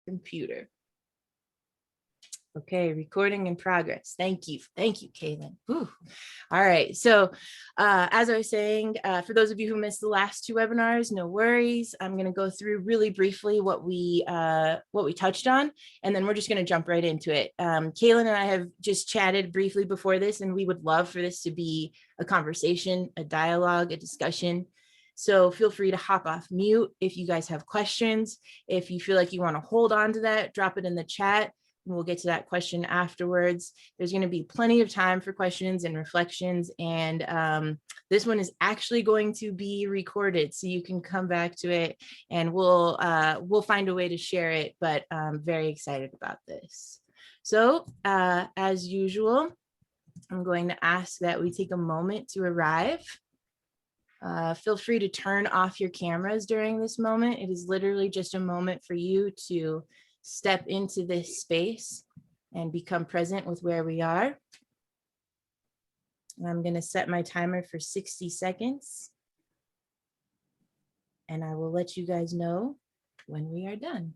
computer. Okay, recording in progress. Thank you, Kalyn. Whew. All right, so as I was saying, for those of you who missed the last two webinars, no worries. I'm going to go through really briefly what we touched on, and then we're just going to jump right into it. Kalyn and I have just chatted briefly before this, and we would love for this to be a conversation, a dialogue, a discussion. So feel free to hop off mute if you guys have questions. If you feel like you want to hold on to that, drop it in the chat. We'll get to that question afterwards. There's going to be plenty of time for questions and reflections. And this one is actually going to be recorded, so you can come back to it and we'll find a way to share it, but I'm very excited about this. So as usual, I'm going to ask that we take a moment to arrive. Feel free to turn off your cameras during this moment. It is literally just a moment for you to step into this space and become present with where we are. And I'm going to set my timer for 60 seconds. And I will let you guys know when we are done.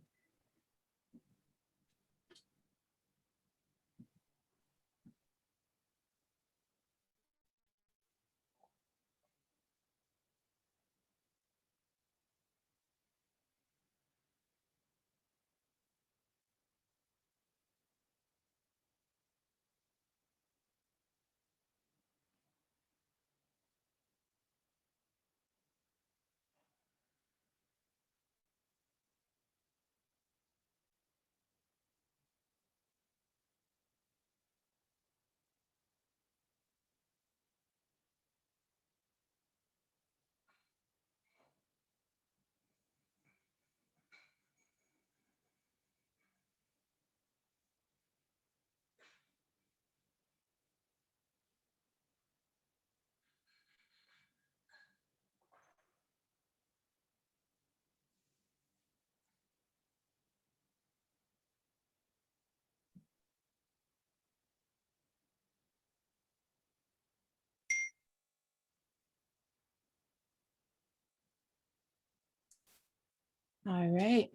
All right,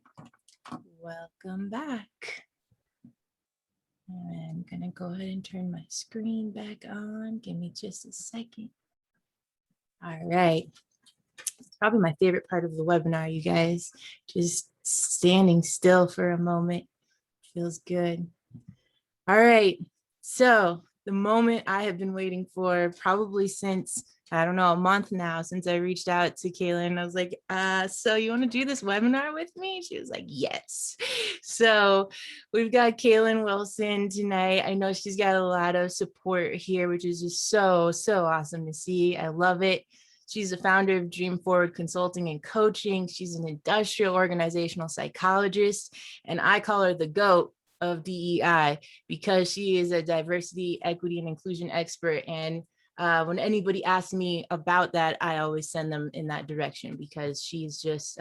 welcome back. I'm gonna go ahead and turn my screen back on. Give me just a second. All right, it's probably my favorite part of the webinar, you guys. Just standing still for a moment feels good. All right, so the moment I have been waiting for probably since, I don't know, a month now, since I reached out to Kalyn. I was like, so you want to do this webinar with me? She was like, yes. So we've got Kalyn Wilson tonight. I know she's got a lot of support here, which is just so awesome to see. I love it. She's the founder of Dream Forward Consulting and Coaching. She's an industrial organizational psychologist, and I call her the GOAT of DEI because she is a diversity, equity, and inclusion expert. And when anybody asks me about that, I always send them in that direction because she's just,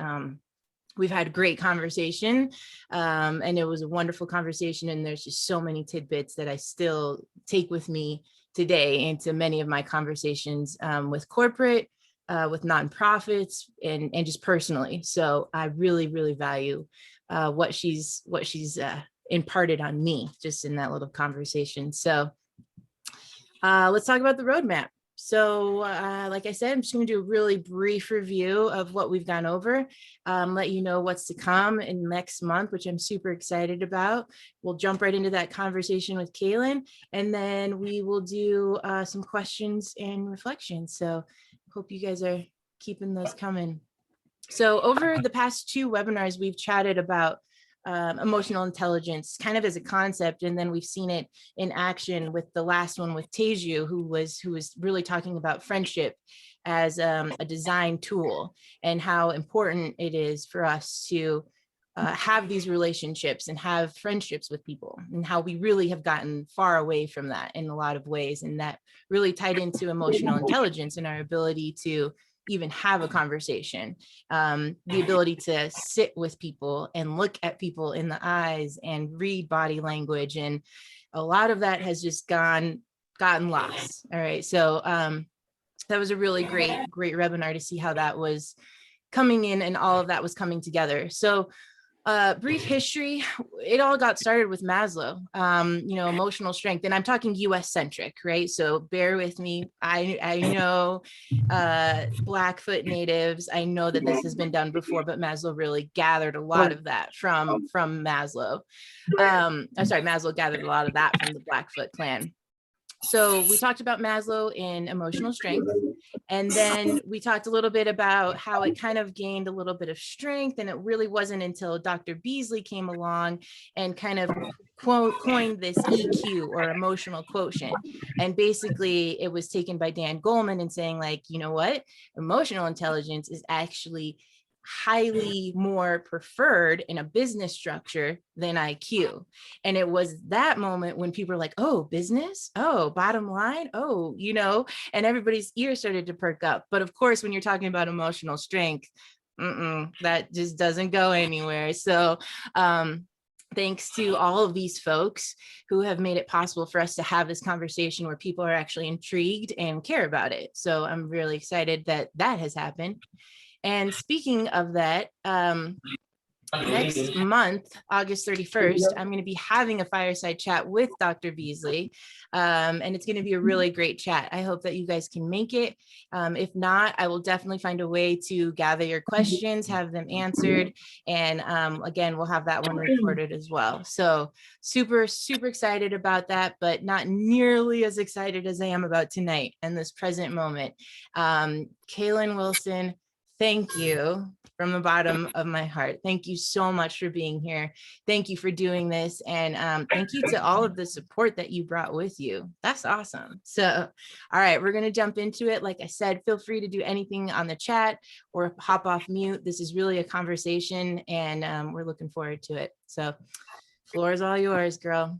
we've had a great conversation, and it was a wonderful conversation. And there's just so many tidbits that I still take with me today into many of my conversations with corporate, with nonprofits, and just personally. So I really value what she's imparted on me just in that little conversation. So let's talk about the roadmap. So like I said, I'm just going to do a really brief review of what we've gone over, let you know what's to come in next month, which I'm super excited about. We'll jump right into that conversation with Kalyn, and then we will do some questions and reflections. So hope you guys are keeping those coming. So over the past two webinars, we've chatted about emotional intelligence kind of as a concept, and then we've seen it in action with the last one with Teju, who was really talking about friendship as a design tool and how important it is for us to have these relationships and have friendships with people, and how we really have gotten far away from that in a lot of ways, and that really tied into emotional intelligence and our ability to even have a conversation, the ability to sit with people and look at people in the eyes and read body language. And a lot of that has just gotten lost. All right. So that was a really great webinar to see how that was coming in and all of that was coming together. So Brief history. It all got started with Maslow, emotional strength. And I'm talking US centric, right? So bear with me. I know Blackfoot natives. I know that this has been done before, but Maslow really gathered a lot of that from Maslow. Maslow gathered a lot of that from the Blackfoot clan. So we talked about Maslow in emotional strength. And then we talked a little bit about how it kind of gained a little bit of strength. And it really wasn't until Dr. Beasley came along and kind of coined this EQ, or emotional quotient. And basically it was taken by Dan Goleman and saying, like, you know what? Emotional intelligence is actually highly more preferred in a business structure than IQ. And it was that moment when people were like, oh, business, oh, bottom line, oh, and everybody's ears started to perk up. But of course, when you're talking about emotional strength, that just doesn't go anywhere. So thanks to all of these folks who have made it possible for us to have this conversation where people are actually intrigued and care about it. So I'm really excited that that has happened. And speaking of that, next month, August 31st, I'm going to be having a fireside chat with Dr. Beasley. And it's going to be a really great chat. I hope that you guys can make it. If not, I will definitely find a way to gather your questions, have them answered. And again, we'll have that one recorded as well. So super, super excited about that, but not nearly as excited as I am about tonight and this present moment. Kalyn Wilson, thank you from the bottom of my heart. Thank you so much for being here. Thank you for doing this. And thank you to all of the support that you brought with you. That's awesome. So, all right, we're going to jump into it. Like I said, feel free to do anything on the chat or hop off mute. This is really a conversation and we're looking forward to it. So floor is all yours, girl.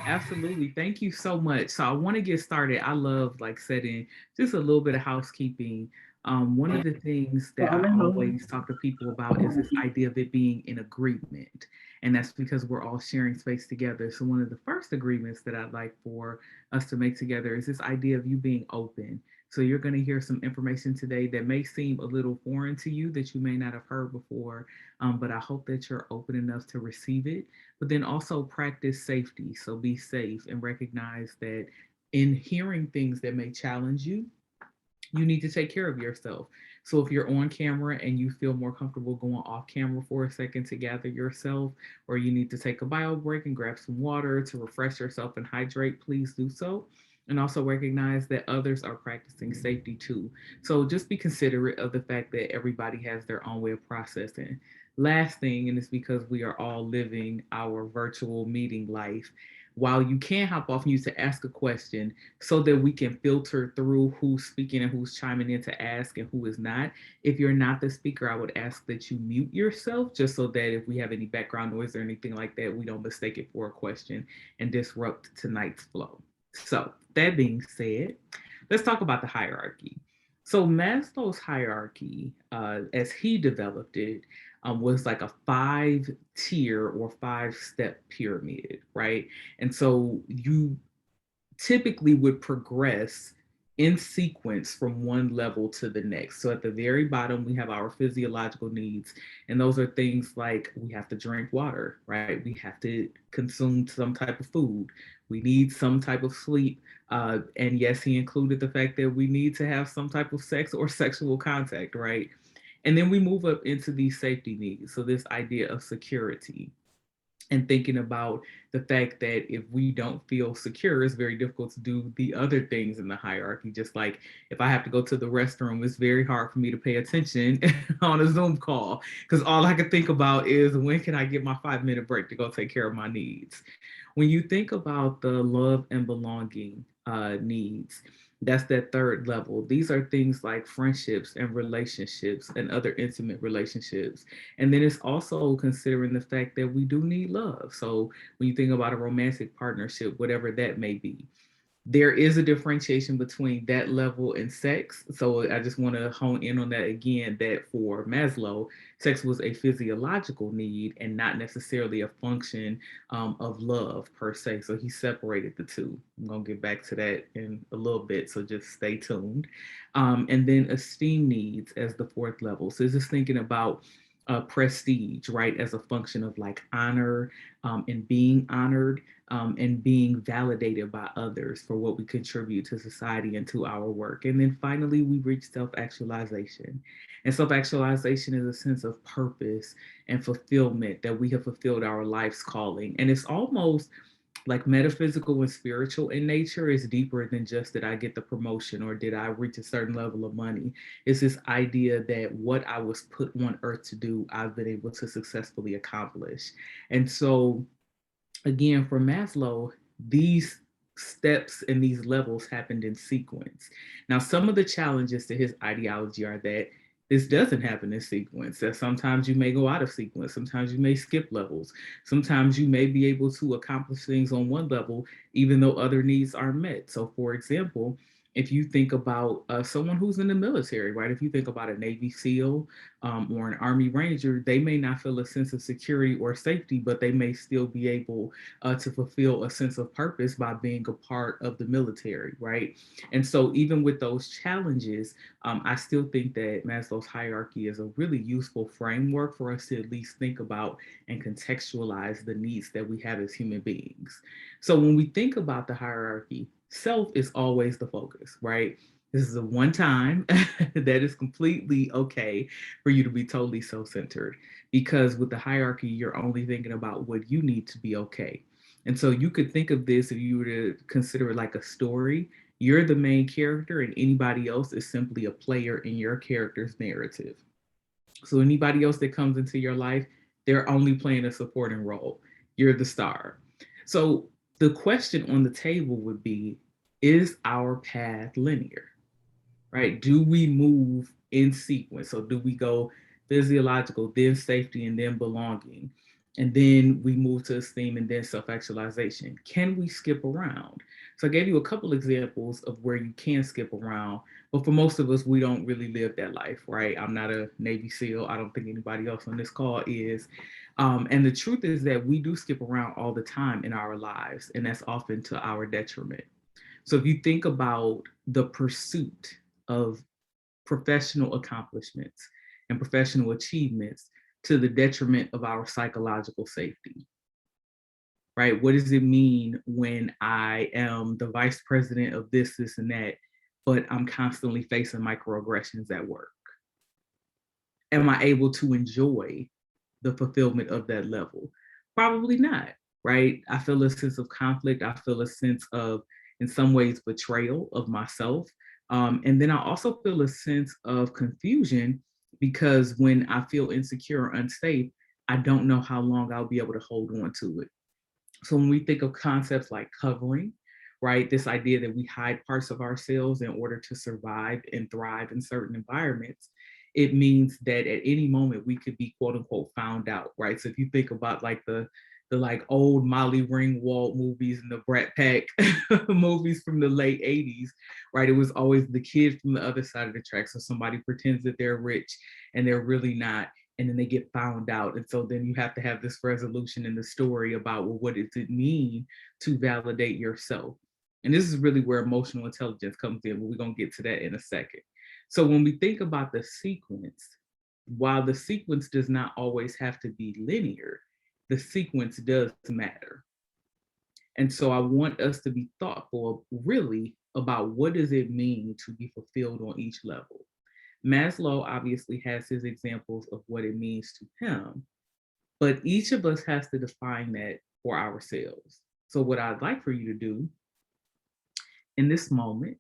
Absolutely. Thank you so much. So I want to get started. I love setting just a little bit of housekeeping. One of the things that I always talk to people about is this idea of it being in agreement. And that's because we're all sharing space together. So one of the first agreements that I'd like for us to make together is this idea of you being open. So you're going to hear some information today that may seem a little foreign to you, that you may not have heard before, but I hope that you're open enough to receive it. But then also practice safety. So be safe and recognize that in hearing things that may challenge you, you need to take care of yourself. So if you're on camera and you feel more comfortable going off camera for a second to gather yourself, or you need to take a bio break and grab some water to refresh yourself and hydrate, please do so. And also recognize that others are practicing safety too. So just be considerate of the fact that everybody has their own way of processing. Last thing, and it's because we are all living our virtual meeting life, while you can hop off mute to ask a question so that we can filter through who's speaking and who's chiming in to ask and who is not. If you're not the speaker, I would ask that you mute yourself, just so that if we have any background noise or anything like that, we don't mistake it for a question and disrupt tonight's flow. So that being said, let's talk about the hierarchy. So Maslow's hierarchy, as he developed it, was like a 5-tier or 5-step pyramid, right? And so you typically would progress in sequence from one level to the next. So at the very bottom, we have our physiological needs. And those are things like we have to drink water, right? We have to consume some type of food. We need some type of sleep. And yes, he included the fact that we need to have some type of sex or sexual contact, right? And then we move up into these safety needs. So this idea of security, and thinking about the fact that if we don't feel secure, it's very difficult to do the other things in the hierarchy. Just like if I have to go to the restroom, it's very hard for me to pay attention on a Zoom call, because all I can think about is when can I get my 5-minute break to go take care of my needs. When you think about the love and belonging needs, that's that third level. These are things like friendships and relationships and other intimate relationships. And then it's also considering the fact that we do need love. So when you think about a romantic partnership, whatever that may be, there is a differentiation between that level and sex. So I just want to hone in on that again, that for Maslow, sex was a physiological need and not necessarily a function of love per se. So he separated the two. I'm going to get back to that in a little bit, so just stay tuned. And then esteem needs as the fourth level. So just thinking about prestige, right, as a function of like honor and being honored and being validated by others for what we contribute to society and to our work. And then finally, we reach self actualization. And self actualization is a sense of purpose and fulfillment that we have fulfilled our life's calling. And it's almost like metaphysical and spiritual in nature is deeper than just did I get the promotion or did I reach a certain level of money. It's this idea that what I was put on earth to do, I've been able to successfully accomplish. And so, again, for Maslow, these steps and these levels happened in sequence. Now, some of the challenges to his ideology are that this doesn't happen in sequence. That sometimes you may go out of sequence, sometimes you may skip levels, sometimes you may be able to accomplish things on one level, even though other needs are met. So, for example, if you think about someone who's in the military, right? If you think about a Navy SEAL or an Army Ranger, they may not feel a sense of security or safety, but they may still be able to fulfill a sense of purpose by being a part of the military, right? And so, even with those challenges, I still think that Maslow's hierarchy is a really useful framework for us to at least think about and contextualize the needs that we have as human beings. So, when we think about the hierarchy, self is always the focus, right? This is a one time that is completely okay for you to be totally self centered because with the hierarchy, you're only thinking about what you need to be okay. And so you could think of this if you were to consider it like a story. You're the main character, and anybody else is simply a player in your character's narrative. So anybody else that comes into your life, they're only playing a supporting role. You're the star. So the question on the table would be, is our path linear? Right? Do we move in sequence? So do we go physiological, then safety, and then belonging? And then we move to esteem and then self-actualization. Can we skip around? So I gave you a couple examples of where you can skip around, but for most of us, we don't really live that life, right? I'm not a Navy SEAL. I don't think anybody else on this call is. And the truth is that we do skip around all the time in our lives, and that's often to our detriment. So if you think about the pursuit of professional accomplishments and professional achievements to the detriment of our psychological safety, right? What does it mean when I am the vice president of this, this, and that, but I'm constantly facing microaggressions at work? Am I able to enjoy the fulfillment of that level? Probably not, right? I feel a sense of conflict. I feel a sense of, in some ways, betrayal of myself. And then I also feel a sense of confusion because when I feel insecure or unsafe, I don't know how long I'll be able to hold on to it. So when we think of concepts like covering, right, this idea that we hide parts of ourselves in order to survive and thrive in certain environments, it means that at any moment we could be quote unquote found out, right? So if you think about like the like old Molly Ringwald movies and the Brat Pack movies from the late 80s, right? It was always the kid from the other side of the track. So somebody pretends that they're rich and they're really not, and then they get found out. And so then you have to have this resolution in the story about, well, what does it mean to validate yourself? And this is really where emotional intelligence comes in, but we're going to get to that in a second. So when we think about the sequence, while the sequence does not always have to be linear, the sequence does matter. And so I want us to be thoughtful really about what does it mean to be fulfilled on each level. Maslow obviously has his examples of what it means to him, but each of us has to define that for ourselves. So, what I'd like for you to do in this moment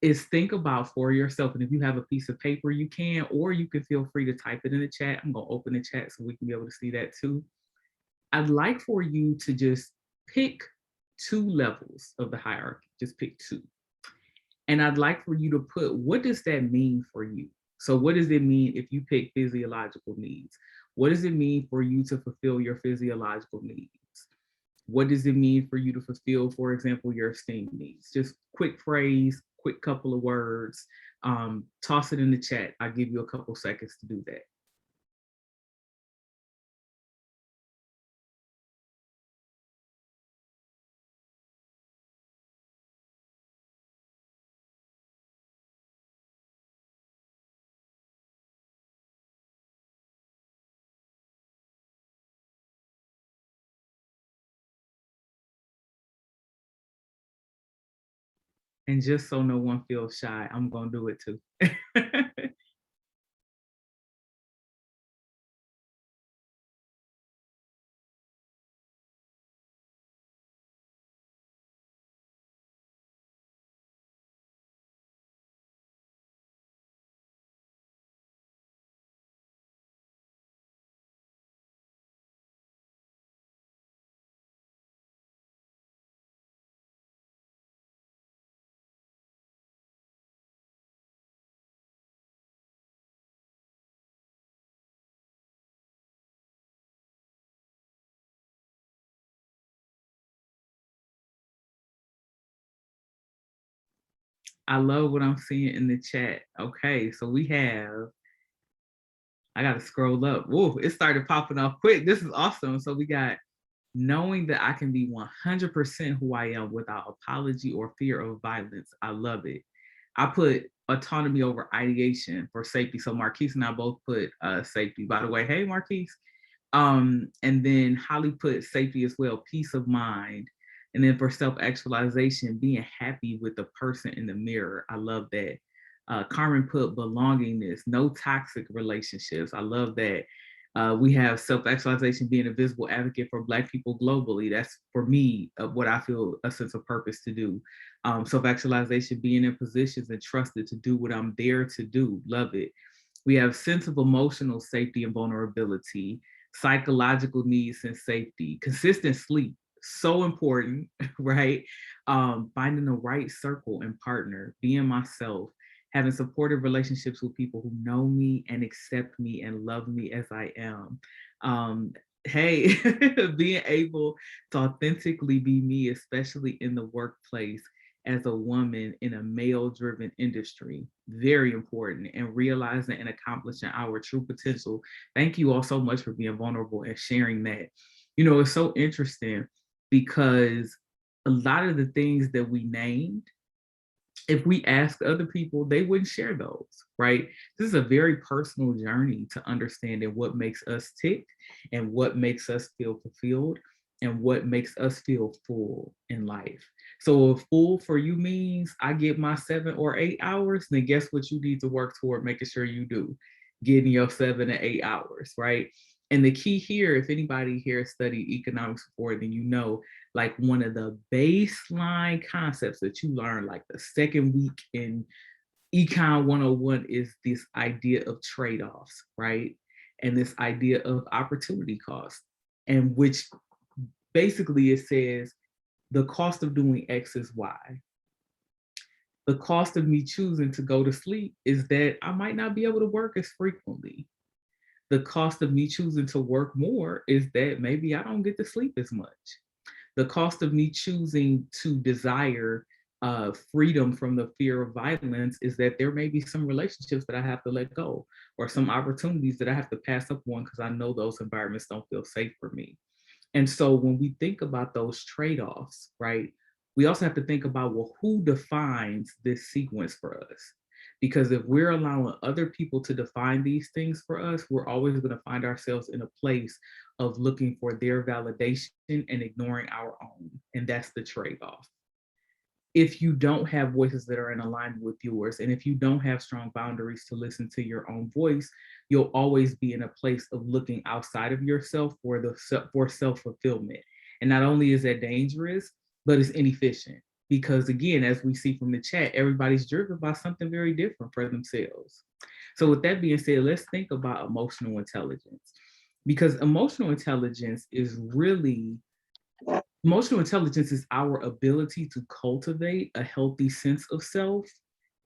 is think about for yourself. And if you have a piece of paper, you can, or you can feel free to type it in the chat. I'm going to open the chat so we can be able to see that too. I'd like for you to just pick two levels of the hierarchy, just pick two. And I'd like for you to put, what does that mean for you? So what does it mean if you pick physiological needs? What does it mean for you to fulfill your physiological needs? What does it mean for you to fulfill, for example, your esteem needs? Just quick phrase, quick couple of words. Toss it in the chat. I'll give you a couple seconds to do that. And just so no one feels shy, I'm going to do it too. I love what I'm seeing in the chat. Okay, so we have, I got to scroll up. Whoa, it started popping off quick. This is awesome. So we got knowing that I can be 100% who I am without apology or fear of violence. I love it. I put autonomy over ideation for safety. So Marquise and I both put safety. By the way, hey Marquise. And then Holly put safety as well, peace of mind. And then for self-actualization, being happy with the person in the mirror. I love that. Carmen put belongingness, no toxic relationships. I love that. We have self-actualization, being a visible advocate for Black people globally. That's for me what I feel a sense of purpose to do. Self-actualization, being in positions and trusted to do what I'm there to do. Love it. We have sense of emotional safety and vulnerability, psychological needs and safety, consistent sleep, so important, right? Finding the right circle and partner, being myself, having supportive relationships with people who know me and accept me and love me as I am. Hey, being able to authentically be me, especially in the workplace as a woman in a male-driven industry, very important, and realizing and accomplishing our true potential. Thank you all so much for being vulnerable and sharing that. You know, it's so interesting because a lot of the things that we named, if we ask other people, they wouldn't share those, right? This is a very personal journey to understanding what makes us tick and what makes us feel fulfilled and what makes us feel full in life. So if full for you means I get my 7 or 8 hours, then guess what you need to work toward making sure you do? Getting your 7 to 8 hours, right? And the key here, if anybody here studied economics before, then you know, like one of the baseline concepts that you learn like the second week in Econ 101 is this idea of trade-offs, right? And this idea of opportunity cost, and which basically it says the cost of doing X is Y. The cost of me choosing to go to sleep is that I might not be able to work as frequently. The cost of me choosing to work more is that maybe I don't get to sleep as much. The cost of me choosing to desire freedom from the fear of violence is that there may be some relationships that I have to let go, or some opportunities that I have to pass up on because I know those environments don't feel safe for me. And so when we think about those trade-offs, right, we also have to think about, well, who defines this sequence for us? Because if we're allowing other people to define these things for us, we're always going to find ourselves in a place of looking for their validation and ignoring our own. And that's the trade-off. If you don't have voices that are in alignment with yours, and if you don't have strong boundaries to listen to your own voice, you'll always be in a place of looking outside of yourself for self-fulfillment. And not only is that dangerous, but it's inefficient. Because again, as we see from the chat, everybody's driven by something very different for themselves. So with that being said, let's think about emotional intelligence. Because emotional intelligence is our ability to cultivate a healthy sense of self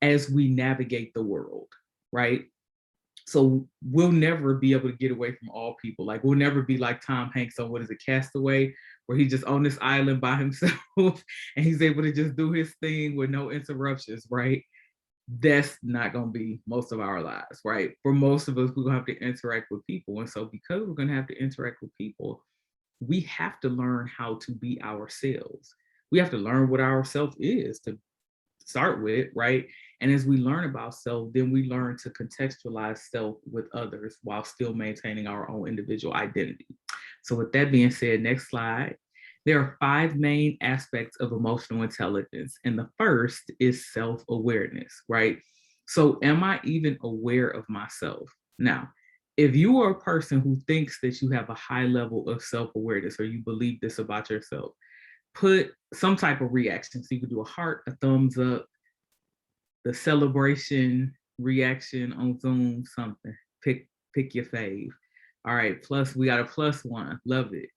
as we navigate the world, right? So we'll never be able to get away from all people. Like we'll never be like Tom Hanks on, what is it, Castaway, where he's just on this island by himself and he's able to just do his thing with no interruptions, right? That's not going to be most of our lives, right? For most of us, we're going to have to interact with people. And so because we're going to have to interact with people, we have to learn how to be ourselves. We have to learn what ourself is to start with, right? And as we learn about self, then we learn to contextualize self with others while still maintaining our own individual identity. So with that being said, next slide. There are 5 main aspects of emotional intelligence, and the first is self-awareness, right? So, am I even aware of myself? Now, if you are a person who thinks that you have a high level of self-awareness or you believe this about yourself, put some type of reaction. So you could do a heart, a thumbs up, the celebration reaction on Zoom, something. Pick your fave. All right, plus we got a +1. Love it.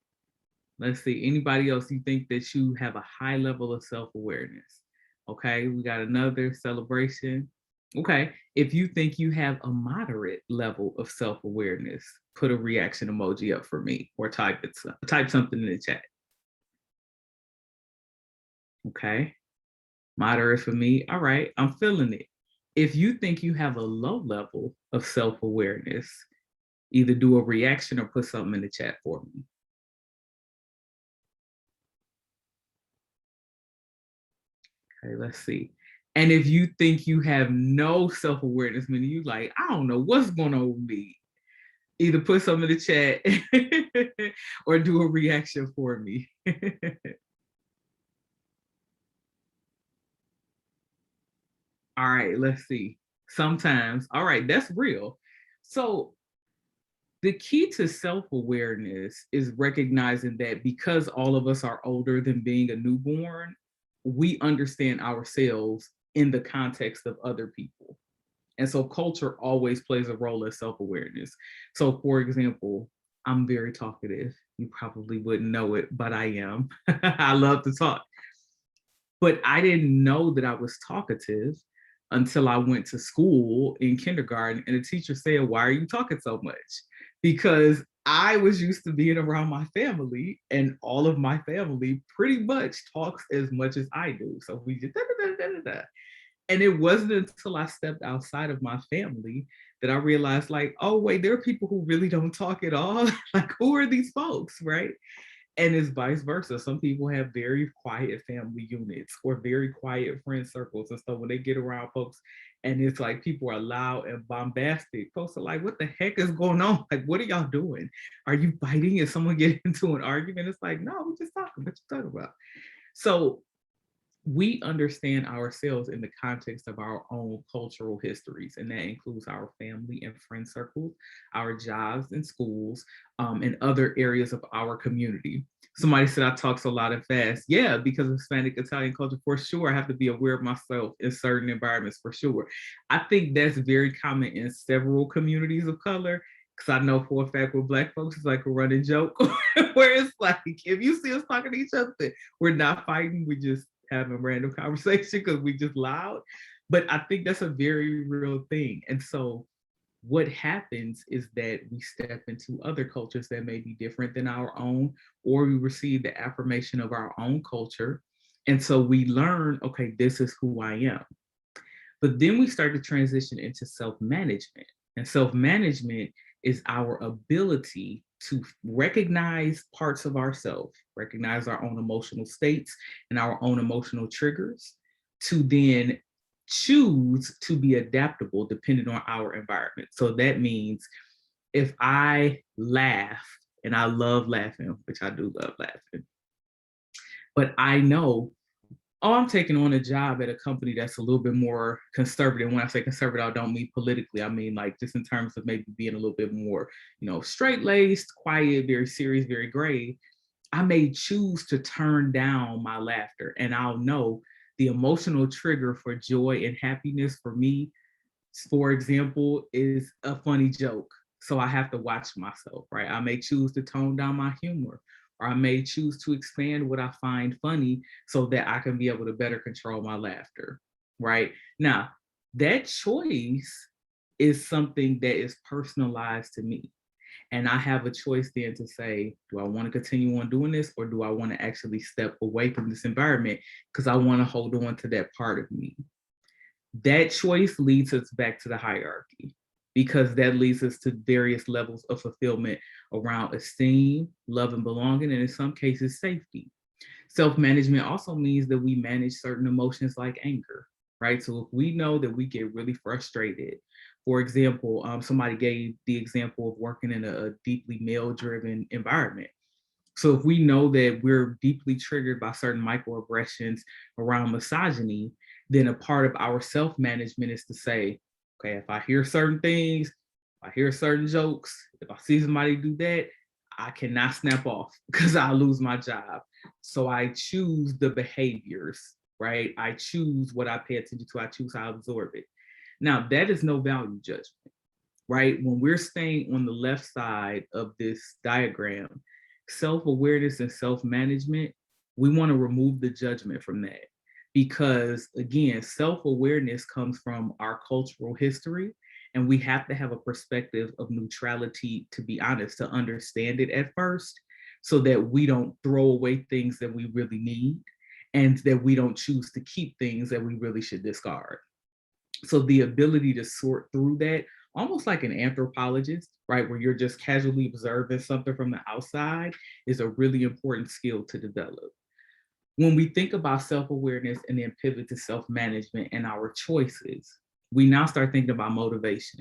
Let's see. Anybody else you think that you have a high level of self-awareness? Okay, we got another celebration. Okay, if you think you have a moderate level of self-awareness, put a reaction emoji up for me or type something in the chat. Okay, moderate for me. All right, I'm feeling it. If you think you have a low level of self-awareness, either do a reaction or put something in the chat for me. Okay, let's see. And if you think you have no self-awareness, meaning you like, I don't know what's going on with me, either put something in the chat or do a reaction for me. All right, let's see. Sometimes, all right, that's real. So the key to self-awareness is recognizing that because all of us are older than being a newborn, we understand ourselves in the context of other people. And so culture always plays a role in self-awareness. So for example, I'm very talkative. You probably wouldn't know it, but I am. I love to talk. But I didn't know that I was talkative until I went to school in kindergarten and the teacher said, "Why are you talking so much?" Because I was used to being around my family, and all of my family pretty much talks as much as I do. So we just da, da, da, da, da, da. And it wasn't until I stepped outside of my family that I realized, like, oh, wait, there are people who really don't talk at all. Like, who are these folks, right? And it's vice versa. Some people have very quiet family units or very quiet friend circles. And so when they get around folks and it's like people are loud and bombastic, folks are like, what the heck is going on? Like, what are y'all doing? Are you fighting? Is someone getting into an argument? It's like, no, we're just talking. What you talking about? So we understand ourselves in the context of our own cultural histories, and that includes our family and friend circles, our jobs and schools, and other areas of our community. Somebody said I talk so loud and fast. Yeah, because of Hispanic Italian culture, for sure. I have to be aware of myself in certain environments, for sure. I think that's very common in several communities of color. Because I know for a fact with Black folks, it's like a running joke where it's like, if you see us talking to each other, we're not fighting, we just having random conversation because we just loud. But I think that's a very real thing. And so what happens is that we step into other cultures that may be different than our own, or we receive the affirmation of our own culture. And so we learn, okay, this is who I am. But then we start to transition into self-management. And self-management is our ability to recognize parts of ourselves, recognize our own emotional states and our own emotional triggers, to then choose to be adaptable depending on our environment. So that means if I laugh, and I love laughing, which I do love laughing, but I know, oh, I'm taking on a job at a company that's a little bit more conservative. When I say conservative, I don't mean politically. I mean like just in terms of maybe being a little bit more, straight-laced, quiet, very serious, very grave. I may choose to turn down my laughter, and I'll know the emotional trigger for joy and happiness for me, for example, is a funny joke. So I have to watch myself, right? I may choose to tone down my humor, or I may choose to expand what I find funny so that I can be able to better control my laughter, right? Now, that choice is something that is personalized to me. And I have a choice then to say, do I want to continue on doing this, or do I want to actually step away from this environment because I want to hold on to that part of me? That choice leads us back to the hierarchy, because that leads us to various levels of fulfillment around esteem, love, and belonging, and in some cases, safety. Self-management also means that we manage certain emotions like anger, right? So if we know that we get really frustrated, for example, somebody gave the example of working in a deeply male-driven environment. So if we know that we're deeply triggered by certain microaggressions around misogyny, then a part of our self-management is to say, okay, if I hear certain things, if I hear certain jokes, if I see somebody do that, I cannot snap off because I'll lose my job. So I choose the behaviors, right? I choose what I pay attention to. I choose how I absorb it. Now, that is no value judgment, right? When we're staying on the left side of this diagram, self-awareness and self-management, we want to remove the judgment from that. Because again, self-awareness comes from our cultural history, and we have to have a perspective of neutrality, to be honest, to understand it at first, so that we don't throw away things that we really need, and that we don't choose to keep things that we really should discard. So the ability to sort through that, almost like an anthropologist, right, where you're just casually observing something from the outside, is a really important skill to develop. When we think about self-awareness and then pivot to self-management and our choices, we now start thinking about motivation.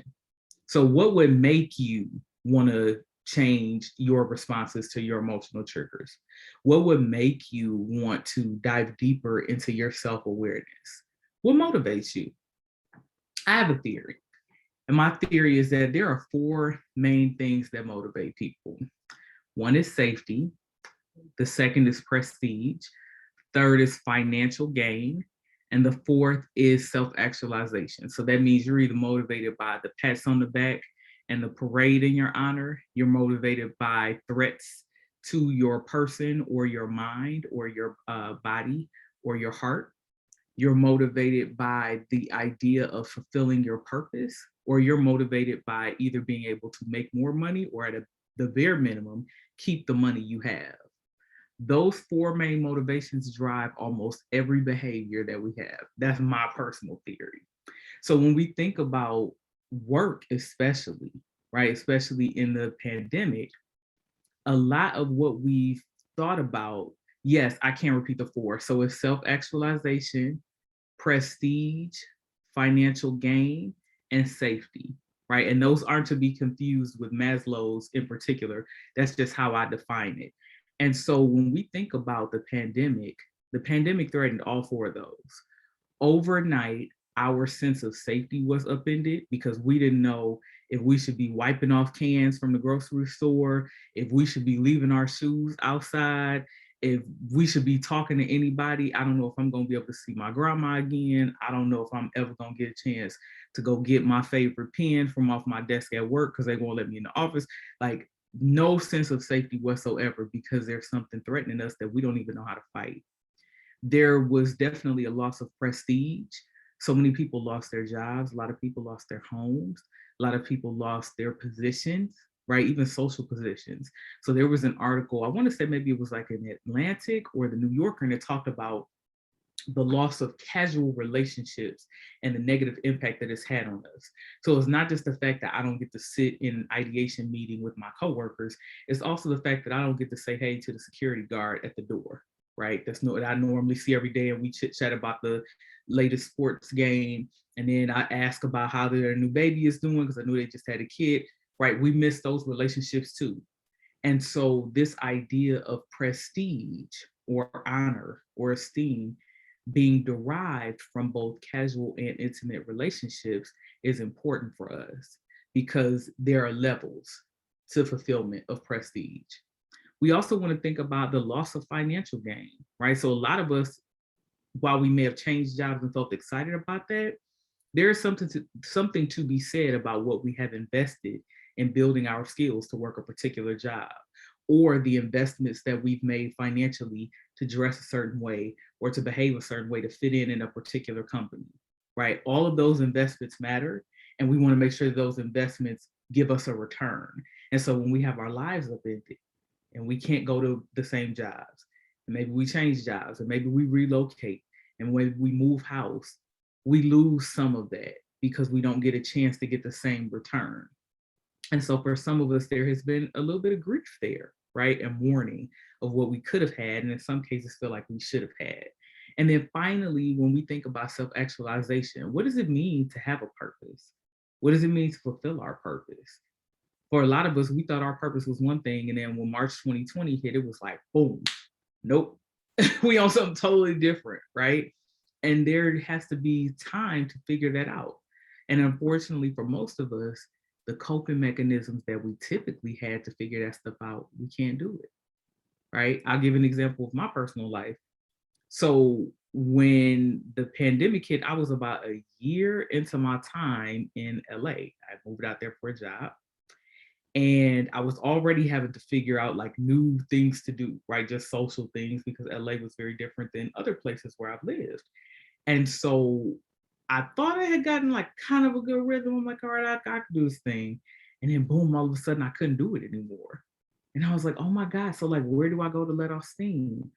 So what would make you want to change your responses to your emotional triggers? What would make you want to dive deeper into your self-awareness? What motivates you? I have a theory. And my theory is that there are four main things that motivate people. One is safety. The second is prestige. Third is financial gain. And the fourth is self-actualization. So that means you're either motivated by the pats on the back and the parade in your honor. You're motivated by threats to your person or your mind or your body or your heart. You're motivated by the idea of fulfilling your purpose, or you're motivated by either being able to make more money or at the bare minimum, keep the money you have. Those four main motivations drive almost every behavior that we have. That's my personal theory. So when we think about work, especially, right, especially in the pandemic, a lot of what we've thought about, yes, I can't repeat the four. So it's self-actualization, prestige, financial gain, and safety, right? And those aren't to be confused with Maslow's in particular. That's just how I define it. And so when we think about the pandemic threatened all four of those. Overnight, our sense of safety was upended because we didn't know if we should be wiping off cans from the grocery store, if we should be leaving our shoes outside, if we should be talking to anybody. I don't know if I'm going to be able to see my grandma again. I don't know if I'm ever going to get a chance to go get my favorite pen from off my desk at work because they won't let me in the office. Like, no sense of safety whatsoever because there's something threatening us that we don't even know how to fight. There was definitely a loss of prestige. So many people lost their jobs. A lot of people lost their homes. A lot of people lost their positions, right? Even social positions. So there was an article, I want to say maybe it was like in the Atlantic or the New Yorker, and it talked about the loss of casual relationships and the negative impact that it's had on us. So it's not just the fact that I don't get to sit in an ideation meeting with my coworkers, it's also the fact that I don't get to say hey to the security guard at the door, right? That's what I normally see every day, and we chit chat about the latest sports game. And then I ask about how their new baby is doing because I knew they just had a kid, right? We miss those relationships too. And so this idea of prestige or honor or esteem being derived from both casual and intimate relationships is important for us because there are levels to fulfillment of prestige. We also want to think about the loss of financial gain, right? So a lot of us, while we may have changed jobs and felt excited about that, there is something to be said about what we have invested in building our skills to work a particular job, or the investments that we've made financially to dress a certain way or to behave a certain way to fit in a particular company, right? All of those investments matter, and we want to make sure those investments give us a return. And so when we have our lives upended and we can't go to the same jobs, and maybe we change jobs, and maybe we relocate, and when we move house, we lose some of that because we don't get a chance to get the same return. And so for some of us, there has been a little bit of grief there, right? And mourning of what we could have had, and in some cases feel like we should have had. And then finally, when we think about self-actualization, what does it mean to have a purpose? What does it mean to fulfill our purpose? For a lot of us, we thought our purpose was one thing. And then when March 2020 hit, it was like, boom, nope, we on something totally different, right? And there has to be time to figure that out. And unfortunately, for most of us, the coping mechanisms that we typically had to figure that stuff out, we can't do it, right? I'll give an example of my personal life. So when the pandemic hit, I was about a year into my time in LA. I moved out there for a job. And I was already having to figure out like new things to do, right? Just social things, because LA was very different than other places where I've lived. And so I thought I had gotten like kind of a good rhythm. I'm like, all right, I can do this thing. And then boom, all of a sudden I couldn't do it anymore. And I was like, oh my God. So like, where do I go to let off steam?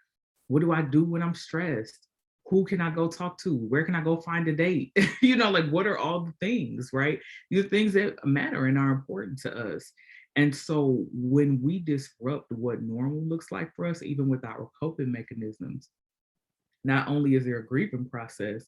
What do I do when I'm stressed? Who can I go talk to? Where can I go find a date? Like what are all the things, right? These are things that matter and are important to us. And so when we disrupt what normal looks like for us, even with our coping mechanisms, not only is there a grieving process,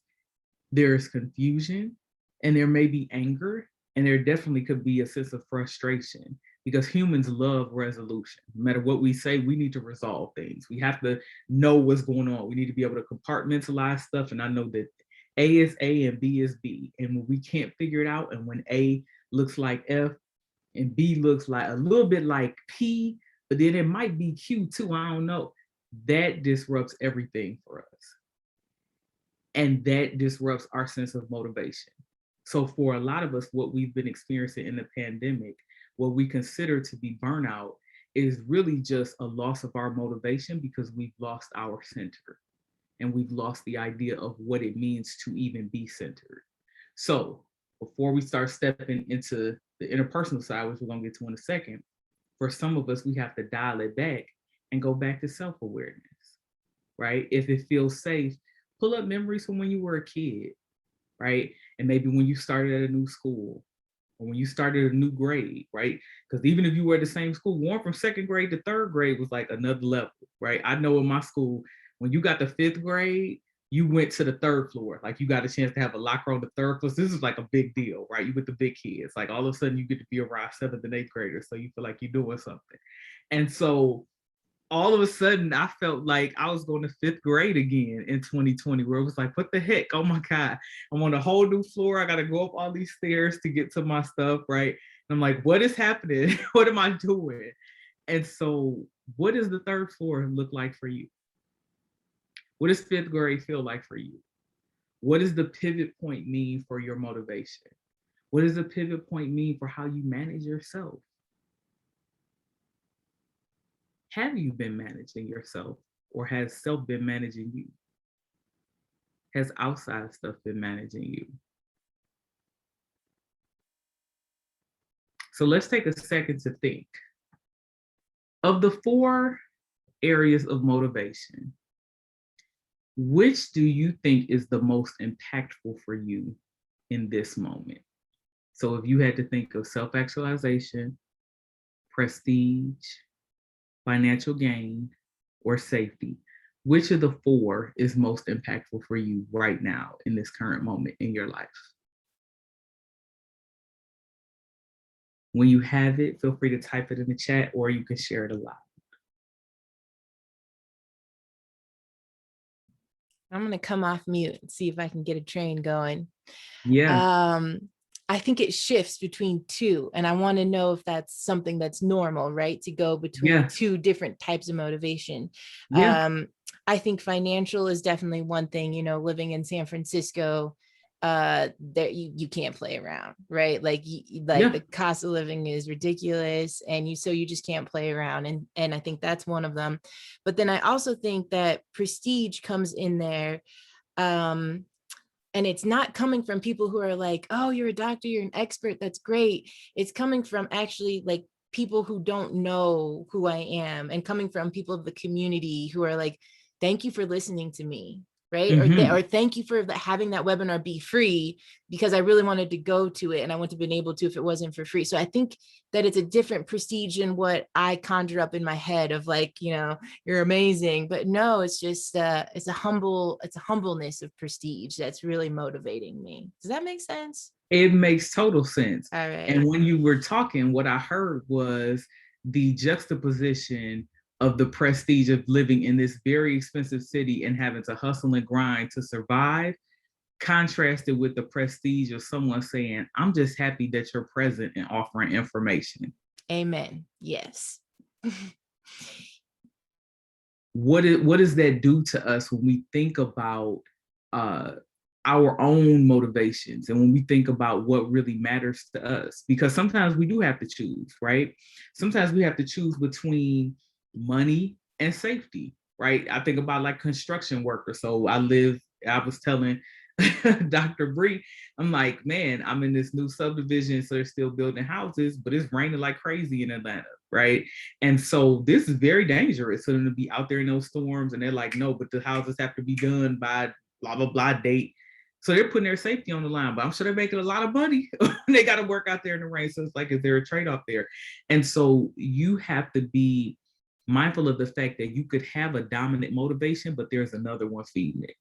there's confusion and there may be anger, and there definitely could be a sense of frustration, because humans love resolution. No matter what we say, we need to resolve things. We have to know what's going on. We need to be able to compartmentalize stuff. And I know that A is A and B is B. And when we can't figure it out, and when A looks like F and B looks like a little bit like P, but then it might be Q too, I don't know. That disrupts everything for us. And that disrupts our sense of motivation. So for a lot of us, what we've been experiencing in the pandemic, what we consider to be burnout, is really just a loss of our motivation, because we've lost our center and we've lost the idea of what it means to even be centered. So before we start stepping into the interpersonal side, which we're going to get to in a second, for some of us, we have to dial it back and go back to self-awareness, right? If it feels safe, pull up memories from when you were a kid, right? And maybe when you started at a new school, or when you started a new grade, right? Because even if you were at the same school, going from second grade to third grade was like another level, right? I know in my school, when you got to fifth grade, you went to the third floor. Like you got a chance to have a locker on the third floor. This is like a big deal, right? You with the big kids. Like all of a sudden you get to be around seventh and eighth graders. So you feel like you're doing something. And so all of a sudden I felt like I was going to fifth grade again in 2020, where it was like, what the heck? Oh my God, I'm on a whole new floor. I got to go up all these stairs to get to my stuff, right? And I'm like, what is happening? What am I doing? And so what does the third floor look like for you? What does fifth grade feel like for you? What does the pivot point mean for your motivation? What does the pivot point mean for how you manage yourself? Have you been managing yourself, or has self been managing you? Has outside stuff been managing you? So let's take a second to think. Of the 4 areas of motivation, which do you think is the most impactful for you in this moment? So if you had to think of self-actualization, prestige, financial gain, or safety, which of the 4 is most impactful for you right now in this current moment in your life? When you have it, feel free to type it in the chat, or you can share it aloud. I'm going to come off mute and see if I can get a train going. Yeah. I think it shifts between 2, and I want to know if that's something that's normal, right? To go between 2 different types of motivation. I think financial is definitely one thing. Living in San Francisco, there you can't play around, right? Like the cost of living is ridiculous, and you just can't play around, and I think that's one of them. But then I also think that prestige comes in there, and it's not coming from people who are like, oh, you're a doctor, you're an expert, that's great. It's coming from actually like people who don't know who I am, and coming from people of the community who are like, thank you for listening to me. right? Or thank you for having that webinar be free, because I really wanted to go to it and I wouldn't have been able to if it wasn't for free. So I think that it's a different prestige in what I conjure up in my head of like, you know, you're amazing. But no, it's just it's a humbleness of prestige that's really motivating me. Does that make sense? It makes total sense. All right. And when you were talking, what I heard was the juxtaposition of the prestige of living in this very expensive city and having to hustle and grind to survive, contrasted with the prestige of someone saying, I'm just happy that you're present and offering information. Amen. Yes. What does that do to us when we think about our own motivations and when we think about what really matters to us? Because sometimes we do have to choose, right? Sometimes we have to choose between money and safety, right? I think about like construction workers. So I was telling Dr. Bree, I'm like, man, I'm in this new subdivision, so they're still building houses, but it's raining like crazy in Atlanta, right? And so this is very dangerous for them to be out there in those storms. And they're like, no, but the houses have to be done by blah, blah, blah date. So they're putting their safety on the line, but I'm sure they're making a lot of money. They got to work out there in the rain. So it's like, is there a trade-off there? And so you have to be mindful of the fact that you could have a dominant motivation, but there's another one feeding it.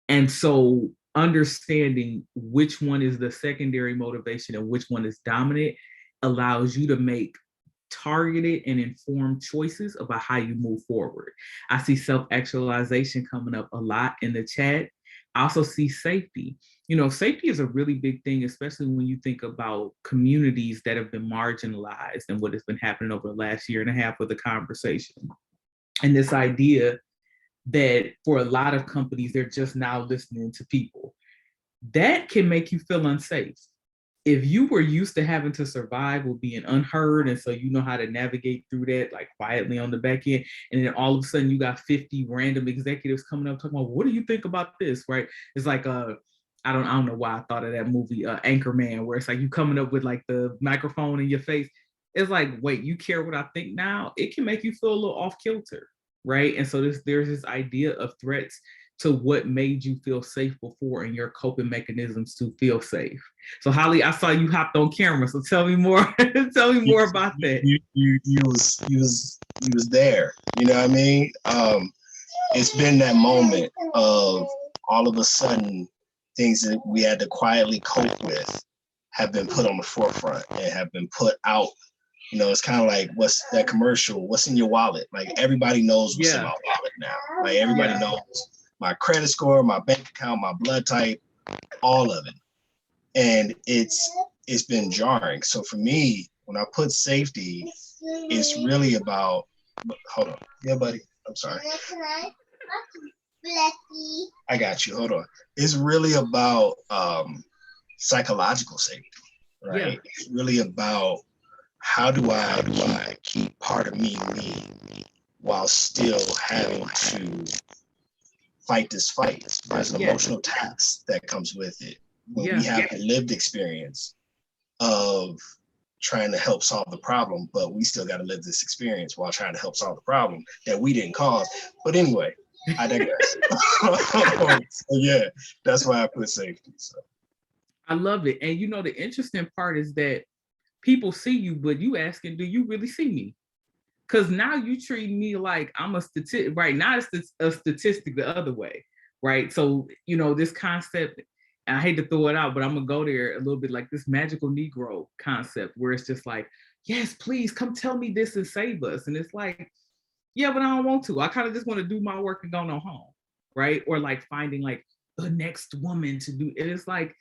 And so understanding which one is the secondary motivation and which one is dominant allows you to make targeted and informed choices about how you move forward. I see self-actualization coming up a lot in the chat. I also see safety. You know, safety is a really big thing, especially when you think about communities that have been marginalized and what has been happening over the last year and a half with the conversation. And this idea that for a lot of companies, they're just now listening to people. That can make you feel unsafe. If you were used to having to survive with being unheard, and so you know how to navigate through that like quietly on the back end, and then all of a sudden you got 50 random executives coming up talking about, what do you think about this, right? It's like I don't know why I thought of that movie Anchorman, where it's like you coming up with like the microphone in your face. It's like, wait, you care what I think now? It can make you feel a little off kilter, right? And so there's this idea of threats to what made you feel safe before and your coping mechanisms to feel safe. So Holly, I saw you hopped on camera, so tell me more. Tell me more about that. You was there. You know what I mean? It's been that moment of all of a sudden things that we had to quietly cope with have been put on the forefront and have been put out. You know, it's kind of like, what's that commercial? What's in your wallet? Like everybody knows what's in my wallet now. Like everybody knows my credit score, my bank account, my blood type, all of it. And it's been jarring. So for me, when I put safety, it's really about, hold on. Yeah, buddy. I'm sorry. I got you. Hold on. It's really about psychological safety, right? Yeah. It's really about how do I keep part of me while still having to fight this fight. There's an emotional tax that comes with it when we have the lived experience of trying to help solve the problem, but we still got to live this experience while trying to help solve the problem that we didn't cause. But anyway, I digress. So yeah, that's why I put safety. So I love it. And you know, the interesting part is that people see you, but you asking, do you really see me? Because now you treat me like I'm a statistic, right? Not a statistic the other way, right? So, you know, this concept, and I hate to throw it out, but I'm going to go there a little bit, like this magical Negro concept where it's just like, yes, please come tell me this and save us. And it's like, yeah, but I don't want to. I kind of just want to do my work and go on home, right? Or like finding like the next woman to do it. It's like,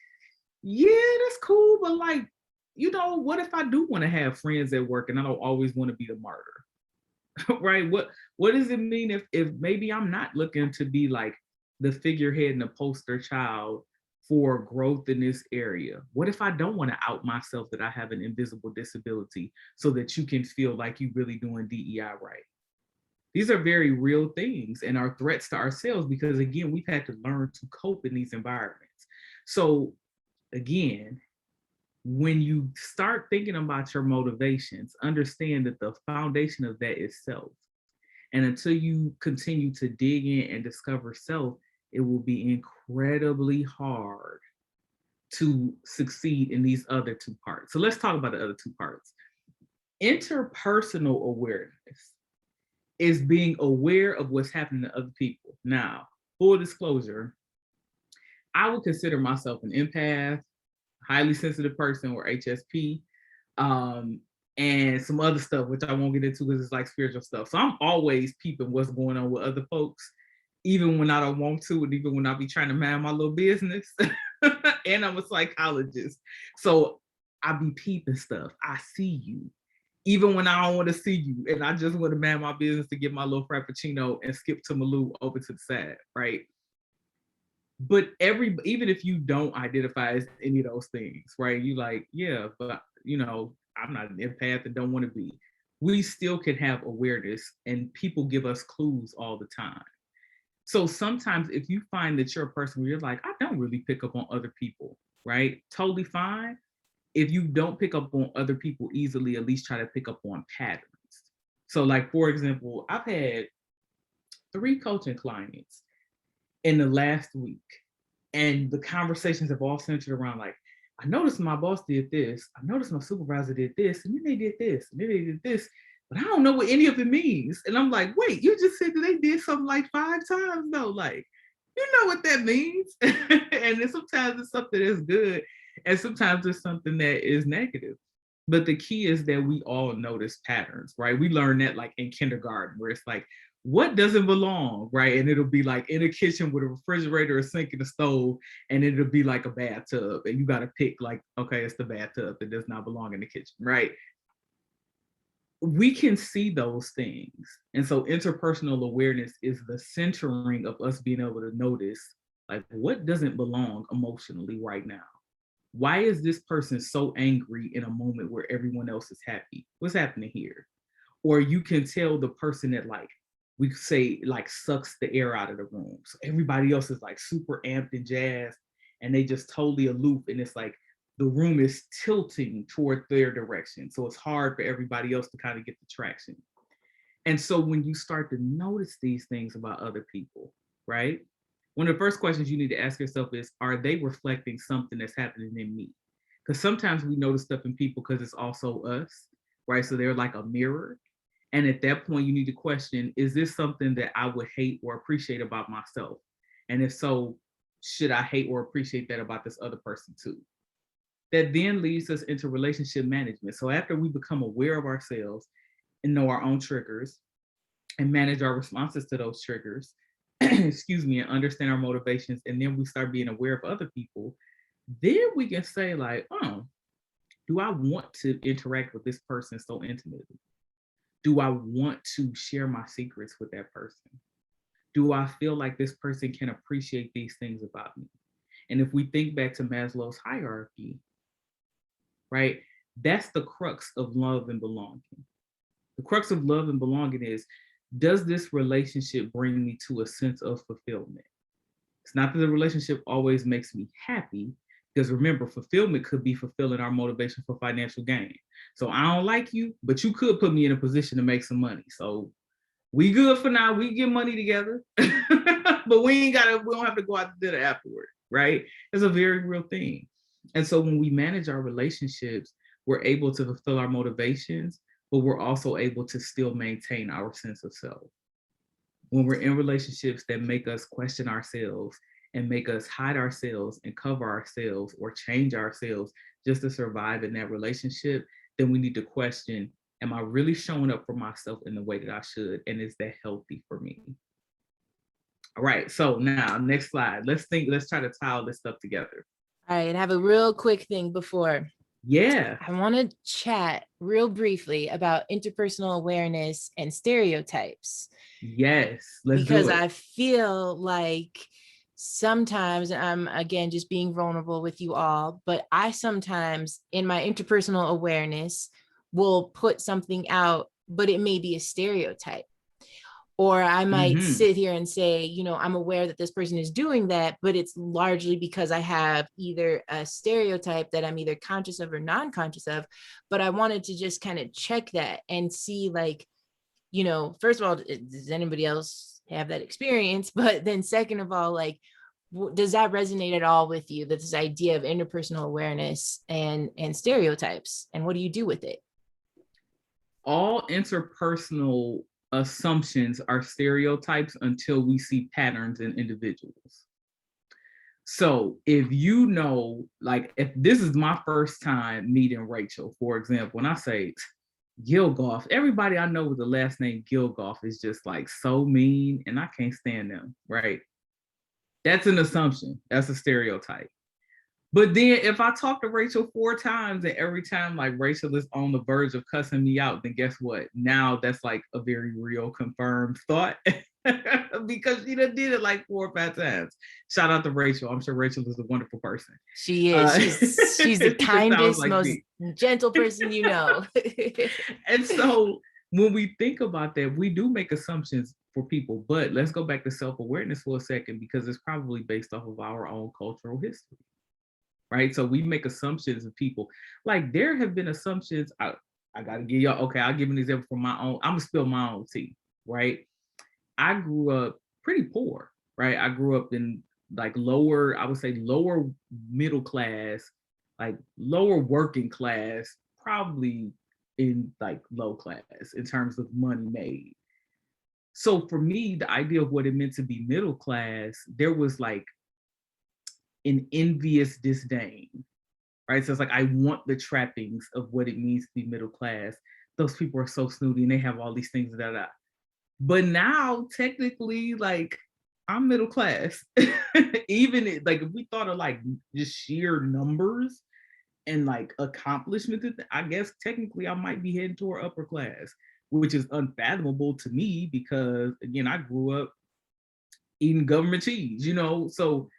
yeah, that's cool, but like, you know, what if I do want to have friends at work and I don't always want to be the martyr, right? What does it mean if maybe I'm not looking to be like the figurehead and the poster child for growth in this area? What if I don't want to out myself that I have an invisible disability so that you can feel like you're really doing DEI right? These are very real things and are threats to ourselves because, again, we've had to learn to cope in these environments. So, again, when you start thinking about your motivations, understand that the foundation of that is self. And until you continue to dig in and discover self, it will be incredibly hard to succeed in these other two parts. So let's talk about the other two parts. Interpersonal awareness is being aware of what's happening to other people. Now, full disclosure, I would consider myself an empath, highly sensitive person, or HSP, and some other stuff, which I won't get into because it's like spiritual stuff. So I'm always peeping what's going on with other folks, even when I don't want to, and even when I be trying to mind my little business. And I'm a psychologist. So I be peeping stuff. I see you, even when I don't want to see you. And I just want to mind my business to get my little frappuccino and skip to Malou over to the side, right? But even if you don't identify as any of those things, right? You like, yeah, but I'm not an empath and don't want to be. We still can have awareness, and people give us clues all the time. So sometimes if you find that you're a person where you're like, I don't really pick up on other people, right? Totally fine. If you don't pick up on other people easily, at least try to pick up on patterns. So like, for example, I've had 3 coaching clients in the last week, and the conversations have all centered around like, I noticed my boss did this. I noticed my supervisor did this, and then they did this, and then they did this. But I don't know what any of it means. And I'm like, wait, you just said that they did something like 5 times? No, like, you know what that means. And then sometimes it's something that's good, and sometimes it's something that is negative. But the key is that we all notice patterns, right? We learn that like in kindergarten, where it's like, what doesn't belong, right? And it'll be like in a kitchen with a refrigerator, a sink, and a stove, and it'll be like a bathtub. And you got to pick like, okay, it's the bathtub that does not belong in the kitchen, right? We can see those things. And so interpersonal awareness is the centering of us being able to notice like, what doesn't belong emotionally right now? Why is this person so angry in a moment where everyone else is happy? What's happening here? Or you can tell the person that like, we say like sucks the air out of the room. So everybody else is like super amped and jazzed, and they just totally aloof. And it's like the room is tilting toward their direction. So it's hard for everybody else to kind of get the traction. And so when you start to notice these things about other people, right? One of the first questions you need to ask yourself is, are they reflecting something that's happening in me? Because sometimes we notice stuff in people because it's also us, right? So they're like a mirror. And at that point, you need to question, is this something that I would hate or appreciate about myself? And if so, should I hate or appreciate that about this other person too? That then leads us into relationship management. So after we become aware of ourselves and know our own triggers and manage our responses to those triggers, excuse me, and understand our motivations, and then we start being aware of other people, then we can say like, oh, do I want to interact with this person so intimately? Do I want to share my secrets with that person? Do I feel like this person can appreciate these things about me? And if we think back to Maslow's hierarchy, right, that's the crux of love and belonging. The crux of love and belonging is, does this relationship bring me to a sense of fulfillment? It's not that the relationship always makes me happy, because remember, fulfillment could be fulfilling our motivation for financial gain. So I don't like you, but you could put me in a position to make some money. So we good for now. We get money together, but we don't have to go out to dinner afterward, right? It's a very real thing. And so when we manage our relationships, we're able to fulfill our motivations, but we're also able to still maintain our sense of self. When we're in relationships that make us question ourselves and make us hide ourselves and cover ourselves or change ourselves just to survive in that relationship, then we need to question, am I really showing up for myself in the way that I should? And is that healthy for me? All right, so now next slide. Let's try to tie all this stuff together. All right, I have a real quick thing before. Yeah. I want to chat real briefly about interpersonal awareness and stereotypes. Yes, let's because do it. I feel like sometimes, I'm again just being vulnerable with you all, but I sometimes in my interpersonal awareness will put something out, but it may be a stereotype. Or I might sit here and say, I'm aware that this person is doing that, but it's largely because I have either a stereotype that I'm either conscious of or non-conscious of. But I wanted to just kind of check that and see like, first of all, does anybody else have that experience. But then second of all, like, does that resonate at all with you, that this idea of interpersonal awareness and stereotypes, and what do you do with it? All interpersonal assumptions are stereotypes until we see patterns in individuals. So if you know, like if this is my first time meeting Rachel, for example, when I say Gilgoff, everybody I know with the last name Gilgoff is just like so mean and I can't stand them, right? That's an assumption. That's a stereotype. But then if I talk to Rachel 4 times and every time like Rachel is on the verge of cussing me out, then guess what? Now that's like a very real confirmed thought because she done did it like 4 or 5 times. Shout out to Rachel. I'm sure Rachel is a wonderful person. She is. She's the kindest, like most gentle person you know. And so when we think about that, we do make assumptions for people, but let's go back to self-awareness for a second, because it's probably based off of our own cultural history. Right? So we make assumptions of people. Like there have been assumptions. I got to give y'all, okay, I'll give an example from my own. I'm going to spill my own tea, right? I grew up pretty poor, right? I grew up in like lower, I would say lower middle class, like lower working class, probably in like low class in terms of money made. So for me, the idea of what it meant to be middle class, there was like an envious disdain, right? So it's like, I want the trappings of what it means to be middle class. Those people are so snooty and they have all these things that but now technically like I'm middle class. Even like if we thought of like just sheer numbers and like accomplishments, I guess technically I might be heading toward upper class, which is unfathomable to me because again, I grew up eating government cheese, you know? So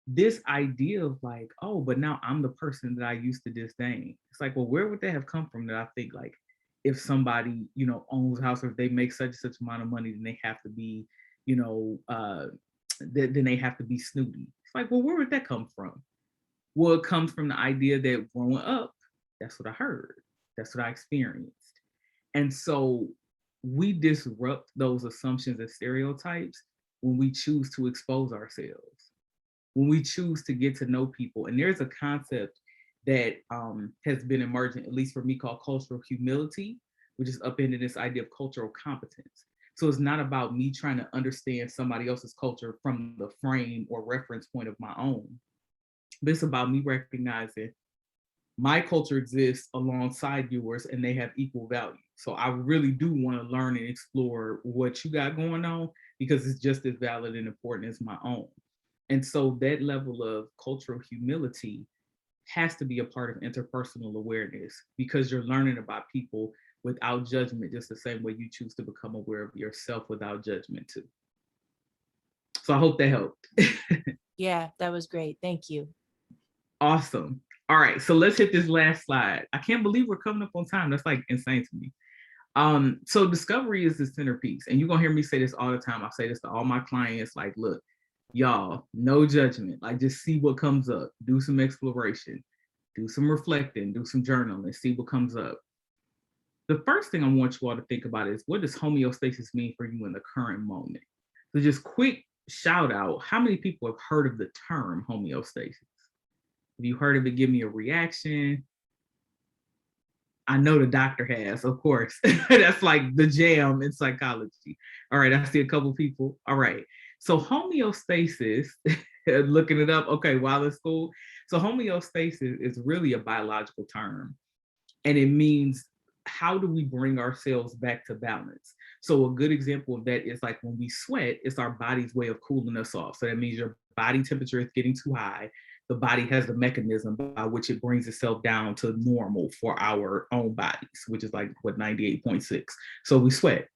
this idea of like, oh, but now I'm the person that I used to disdain. It's like, well, where would that have come from? That I think like, if somebody, you know, owns a house or if they make such and such amount of money, then they have to be, you know, then they have to be snooty. It's like, well, where would that come from? Well, it comes from the idea that growing up, that's what I heard. That's what I experienced. And so we disrupt those assumptions and stereotypes when we choose to expose ourselves. When we choose to get to know people. And there's a concept that has been emerging, at least for me, called cultural humility, which is upended this idea of cultural competence. So it's not about me trying to understand somebody else's culture from the frame or reference point of my own, but it's about me recognizing my culture exists alongside yours and they have equal value. So I really do want to learn and explore what you got going on because it's just as valid and important as my own. And so that level of cultural humility has to be a part of interpersonal awareness because you're learning about people without judgment, just the same way you choose to become aware of yourself without judgment too. So I hope that helped. Yeah, that was great. Thank you. Awesome. All right, so let's hit this last slide. I can't believe we're coming up on time. That's like insane to me. So discovery is the centerpiece. And you're gonna hear me say this all the time. I say this to all my clients, like, look, y'all, no judgment. Like just see what comes up, do some exploration, do some reflecting, do some journaling, see what comes up. The first thing I want you all to think about is, what does homeostasis mean for you in the current moment? So just quick shout out, how many people have heard of the term homeostasis? Have you heard of it? Give me a reaction. I know the doctor has, of course. That's like the jam in psychology. All right, I see a couple people. All right. So homeostasis, looking it up, okay, while in school. So homeostasis is really a biological term. And it means, how do we bring ourselves back to balance? So a good example of that is like when we sweat, it's our body's way of cooling us off. So that means your body temperature is getting too high. The body has the mechanism by which it brings itself down to normal for our own bodies, which is like what, 98.6. So we sweat.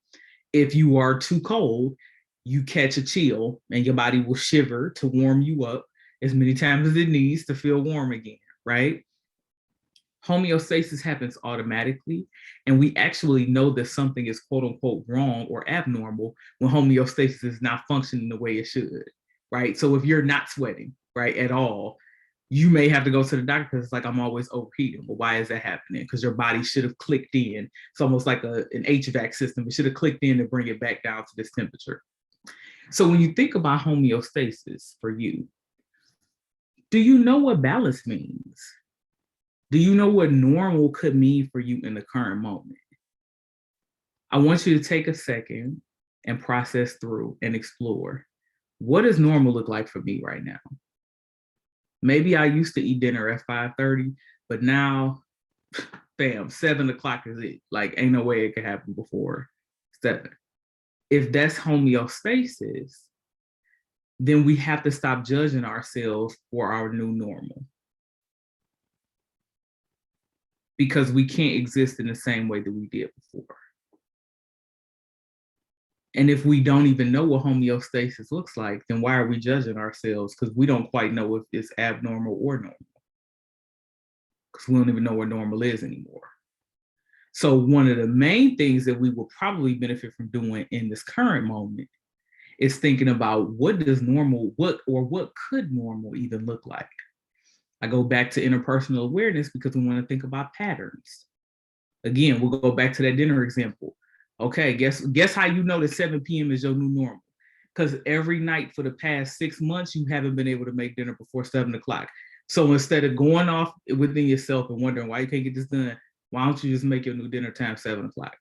If you are too cold, you catch a chill and your body will shiver to warm you up as many times as it needs to feel warm again, right? Homeostasis happens automatically. And we actually know that something is quote unquote wrong or abnormal when homeostasis is not functioning the way it should, right? So if you're not sweating, right, at all, you may have to go to the doctor because it's like, I'm always overheating. But why is that happening? Because your body should have clicked in. It's almost like an HVAC system. It should have clicked in to bring it back down to this temperature. So when you think about homeostasis for you, do you know what balance means? Do you know what normal could mean for you in the current moment? I want you to take a second and process through and explore. What does normal look like for me right now? Maybe I used to eat dinner at 5:30, but now, bam, 7 o'clock is it. Like, ain't no way it could happen before 7. If that's homeostasis, then we have to stop judging ourselves for our new normal. Because we can't exist in the same way that we did before. And if we don't even know what homeostasis looks like, then why are we judging ourselves? Because we don't quite know if it's abnormal or normal. Because we don't even know what normal is anymore. So one of the main things that we will probably benefit from doing in this current moment is thinking about what does normal, what could normal even look like? I go back to interpersonal awareness because we want to think about patterns. Again, we'll go back to that dinner example. Okay, guess how you know that 7 p.m. is your new normal? Because every night for the past 6 months, you haven't been able to make dinner before 7 o'clock. So instead of going off within yourself and wondering why you can't get this done, why don't you just make your new dinner time 7 o'clock?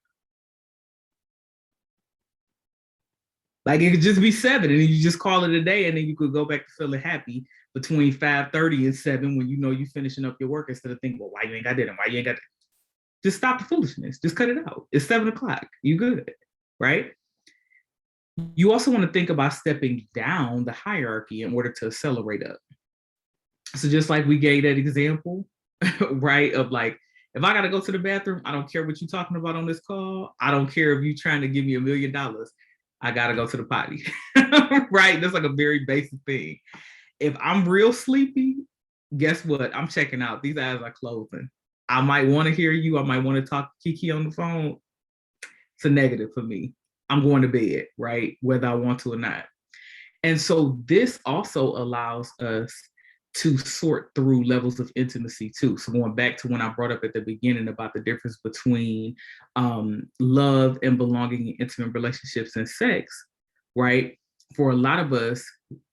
Like it could just be 7 and then you just call it a day and then you could go back to feeling happy between 5:30 and 7 when you know you're finishing up your work instead of thinking, well, why you ain't got dinner? Why you ain't got dinner? Just stop the foolishness. Just cut it out. It's 7 o'clock. You good, right? You also want to think about stepping down the hierarchy in order to accelerate up. So just like we gave that example, right, of like, if I got to go to the bathroom, I don't care what you're talking about on this call. I don't care if you're trying to give me $1 million. I got to go to the potty, right? That's like a very basic thing. If I'm real sleepy, guess what? I'm checking out. These eyes are closing. I might want to hear you. I might want to talk to Kiki on the phone. It's a negative for me. I'm going to bed, right? Whether I want to or not. And so this also allows us to sort through levels of intimacy too. So going back to when I brought up at the beginning about the difference between love and belonging in intimate relationships and sex, right? For a lot of us,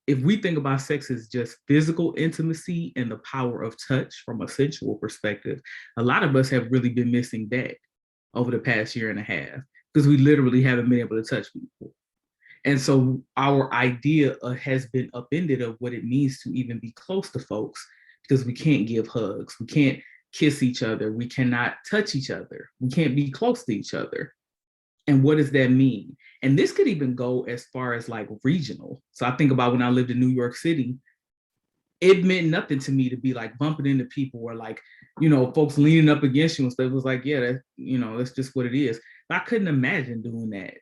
if we think about sex as just physical intimacy and the power of touch from a sensual perspective, a lot of us have really been missing that over the past year and a half because we literally haven't been able to touch people. And so our idea has been upended of what it means to even be close to folks because we can't give hugs, we can't kiss each other, we cannot touch each other, we can't be close to each other. And what does that mean? And this could even go as far as like regional. So I think about when I lived in New York City, it meant nothing to me to be like bumping into people or like, you know, folks leaning up against you and stuff. It was like, yeah, that, you know, that's just what it is. But I couldn't imagine doing that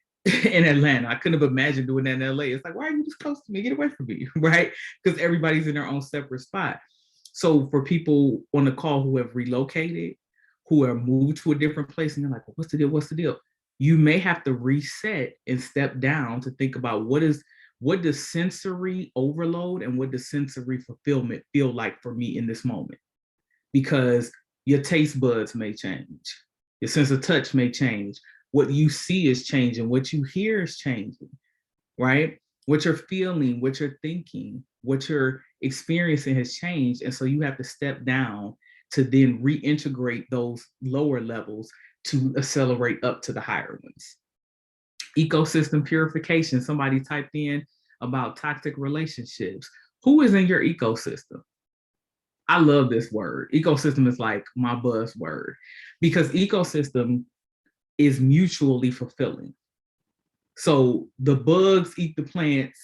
in Atlanta. I couldn't have imagined doing that in LA. It's like, why are you this close to me? Get away from me, right? Because everybody's in their own separate spot. So for people on the call who have relocated, who are moved to a different place, and they're like, well, what's the deal? What's the deal? You may have to reset and step down to think about what does sensory overload and what does sensory fulfillment feel like for me in this moment? Because your taste buds may change. Your sense of touch may change. What you see is changing. What you hear is changing, right? What you're feeling, what you're thinking, what you're experiencing has changed. And so you have to step down to then reintegrate those lower levels to accelerate up to the higher ones. Ecosystem purification. Somebody typed in about toxic relationships. Who is in your ecosystem? I love this word. Ecosystem is like my buzzword because ecosystem is mutually fulfilling. So the bugs eat the plants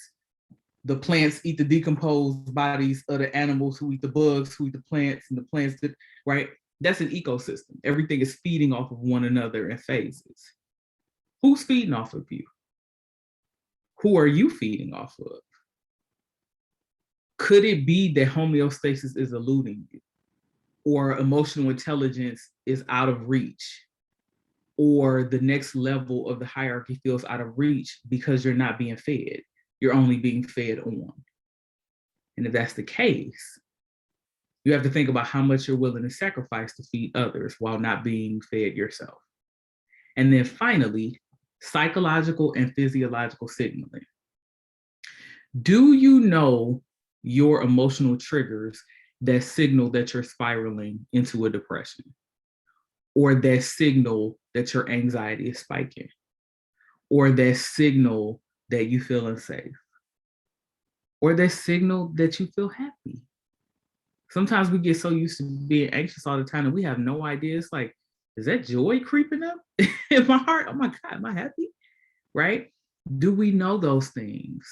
eat the decomposed bodies of the animals who eat the bugs, who eat the plants, and the plants that, right? That's an ecosystem. Everything is feeding off of one another in phases. Who's feeding off of you? Who are you feeding off of? Could it be that homeostasis is eluding you? Or emotional intelligence is out of reach? Or the next level of the hierarchy feels out of reach because you're not being fed. You're only being fed on. And if that's the case, you have to think about how much you're willing to sacrifice to feed others while not being fed yourself. And then finally, psychological and physiological signaling. Do you know your emotional triggers that signal that you're spiraling into a depression, or that signal that your anxiety is spiking, or that signal that you feel unsafe, or that signal that you feel happy? Sometimes we get so used to being anxious all the time and we have no idea. It's like, is that joy creeping up in my heart? Oh my God, am I happy? Right? Do we know those things?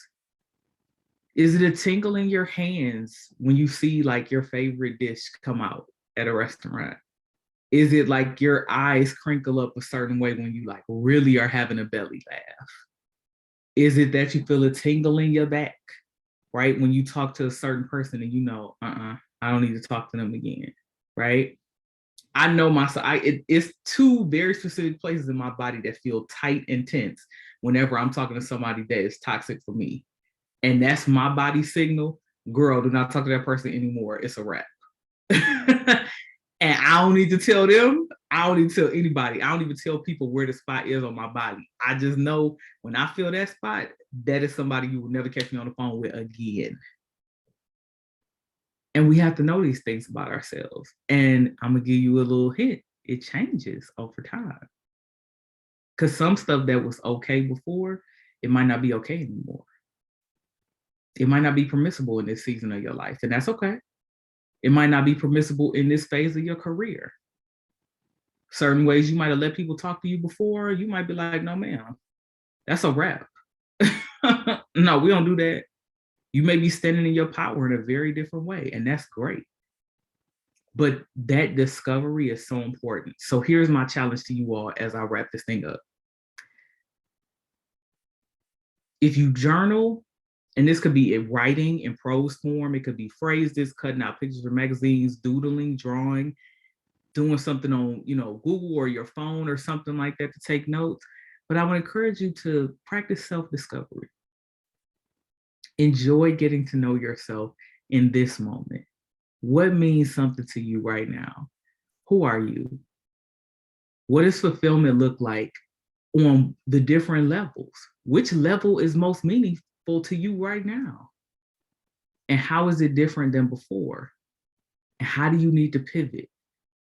Is it a tingle in your hands when you see like your favorite dish come out at a restaurant? Is it like your eyes crinkle up a certain way when you like really are having a belly laugh? Is it that you feel a tingle in your back, right? When you talk to a certain person and you know, I don't need to talk to them again, right? I know myself. It's two very specific places in my body that feel tight and tense whenever I'm talking to somebody that is toxic for me. And that's my body signal. Girl, do not talk to that person anymore. It's a wrap. And I don't need to tell them. I don't need to tell anybody. I don't even tell people where the spot is on my body. I just know when I feel that spot, that is somebody you will never catch me on the phone with again. And we have to know these things about ourselves. And I'm going to give you a little hint. It changes over time. Because some stuff that was okay before, it might not be okay anymore. It might not be permissible in this season of your life. And that's okay. It might not be permissible in this phase of your career. Certain ways you might have let people talk to you before, you might be like, no, ma'am, that's a wrap. No, we don't do that. You may be standing in your power in a very different way, and that's great. But that discovery is so important. So here's my challenge to you all as I wrap this thing up. If you journal, and this could be in writing in prose form, it could be phrases, cutting out pictures or magazines, doodling, drawing, doing something on, Google or your phone or something like that to take notes. But I would encourage you to practice self-discovery. Enjoy getting to know yourself in this moment. What means something to you right now? Who are you? What does fulfillment look like on the different levels? Which level is most meaningful to you right now? And how is it different than before? And how do you need to pivot?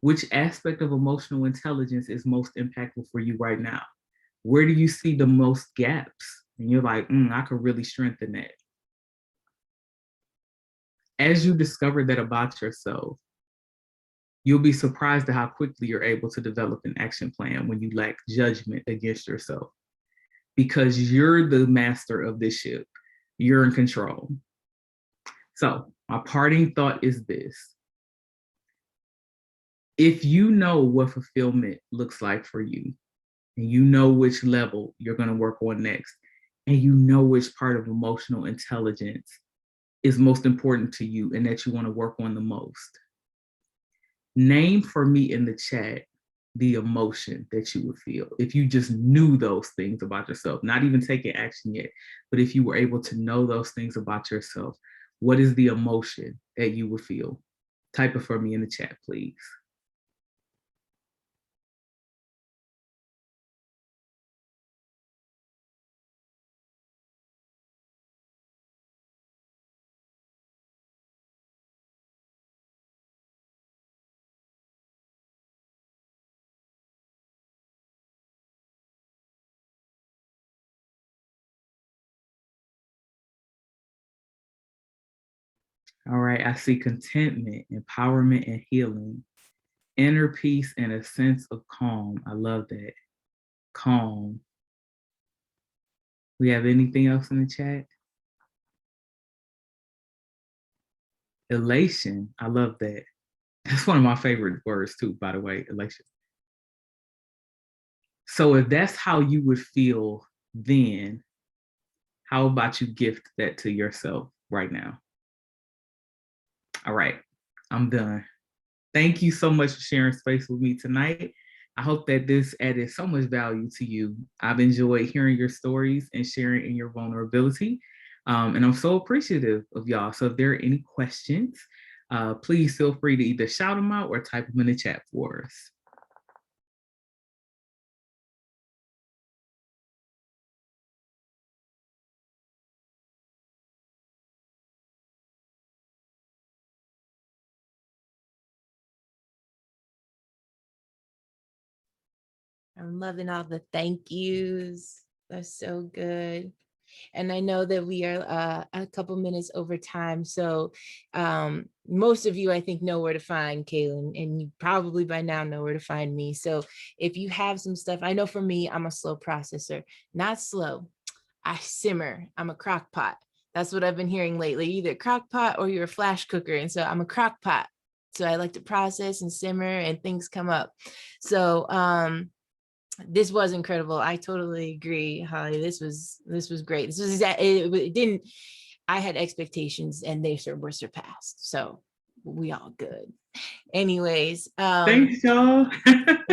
Which aspect of emotional intelligence is most impactful for you right now? Where do you see the most gaps? And you're like, I could really strengthen that. As you discover that about yourself, you'll be surprised at how quickly you're able to develop an action plan when you lack judgment against yourself. Because you're the master of this ship. You're in control. So my parting thought is this. If you know what fulfillment looks like for you, and you know which level you're going to work on next, and you know which part of emotional intelligence is most important to you and that you want to work on the most, name for me in the chat the emotion that you would feel if you just knew those things about yourself, not even taking action yet, but if you were able to know those things about yourself. What is the emotion that you would feel? Type it for me in the chat, please. All right, I see contentment, empowerment, and healing, inner peace, and a sense of calm. I love that. Calm. We have anything else in the chat? Elation. I love that. That's one of my favorite words too, by the way, elation. So if that's how you would feel then, how about you gift that to yourself right now? All right, I'm done. Thank you so much for sharing space with me tonight. I hope that this added so much value to you. I've enjoyed hearing your stories and sharing in your vulnerability. And I'm so appreciative of y'all. So if there are any questions, please feel free to either shout them out or type them in the chat for us. I'm loving all the thank yous. That's so good. And I know that we are a couple minutes over time. So most of you, I think, know where to find Kalyn, and you probably by now know where to find me. So if you have some stuff, I know for me, I'm a slow processor, not slow. I simmer. I'm a crock pot. That's what I've been hearing lately, either crock pot or you're a flash cooker. And so I'm a crock pot. So I like to process and simmer and things come up. So this was incredible. I totally agree, Holly. This was great. This was it didn't. I had expectations and they were surpassed. So we all good. Anyways, Thanks, y'all.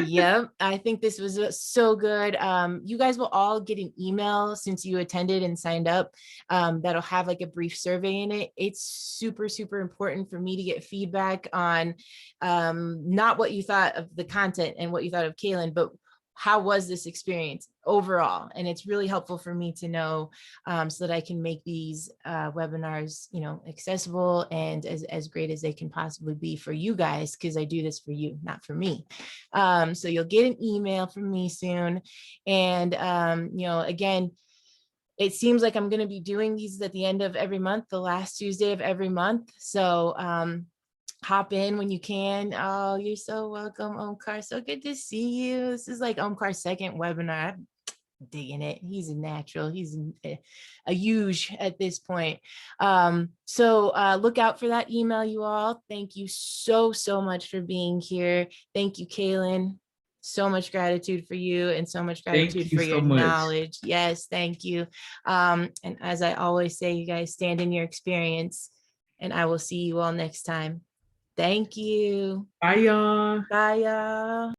yep, I think this was so good. You guys will all get an email since you attended and signed up. That'll have like a brief survey in it. It's super, super important for me to get feedback on not what you thought of the content and what you thought of Kalyn, but how was this experience overall? And it's really helpful for me to know so that I can make these webinars, accessible and as great as they can possibly be for you guys, because I do this for you, not for me. So you'll get an email from me soon. And, again, it seems like I'm going to be doing these at the end of every month, the last Tuesday of every month. So hop in when you can. Oh, you're so welcome, Omkar. So good to see you. This is like Omkar's second webinar. I'm digging it. He's a natural. He's a huge at this point. So look out for that email, you all. Thank you so, so much for being here. Thank you, Kalyn. So much gratitude for you and so much gratitude for your knowledge. Yes, thank you. And as I always say, you guys stand in your experience, and I will see you all next time. Thank you. Bye, y'all. Bye, y'all.